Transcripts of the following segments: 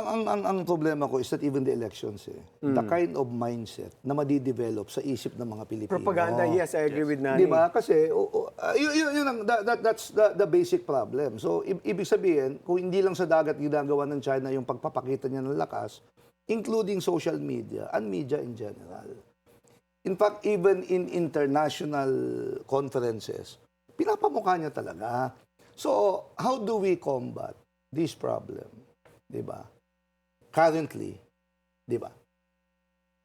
Ang problema ko is that even the elections, the kind of mindset na madidevelop sa isip ng mga Pilipino. Propaganda, yes, I agree with Nani. Di ba? Kasi, that's the basic problem. So, ibig sabihin, kung hindi lang sa dagat ginagawa ng China yung pagpapakita niya ng lakas, including social media and media in general. In fact, even in international conferences, pinapamukha niya talaga. So, how do we combat this problem? Di ba? Currently, di ba?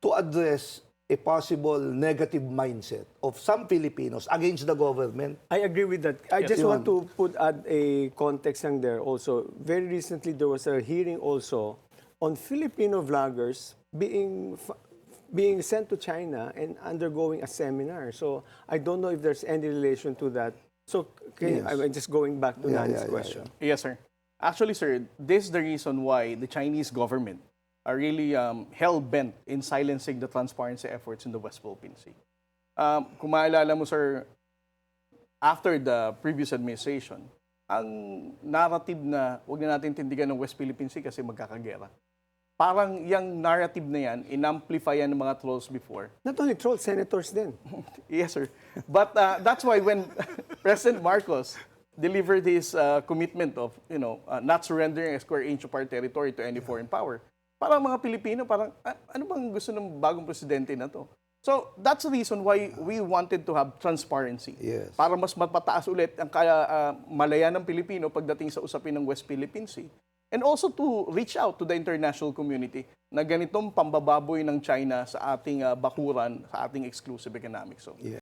To address a possible negative mindset of some Filipinos against the government. I agree with that. I just Yun. want to add a context lang there also. Very recently, there was a hearing also on Filipino vloggers being sent to China and undergoing a seminar. So I don't know if there's any relation to that. So I'm just going back to Nani's question. Yes, sir. Actually, sir, this is the reason why the Chinese government are really hell-bent in silencing the transparency efforts in the West Philippine Sea. Kung maalala mo, sir, after the previous administration, ang narrative na huwag na natin tindigan ng West Philippine Sea kasi magkakagera. Parang yung narrative na yan, in-amplify yan ng mga trolls before. Not only trolls, senators din. Yes, sir. But that's why when President Marcos delivered his commitment of, not surrendering a square inch of our territory to any foreign power, parang mga Pilipino, parang, ano bang gusto ng bagong presidente na to? So, that's the reason why we wanted to have transparency. Yes. Para mas mapataas ulit ang malayan ng Pilipino pagdating sa usapin ng West Philippine Sea. And also to reach out to the international community na ganitong pambababoy ng China sa ating bakuran, sa ating exclusive economic zone.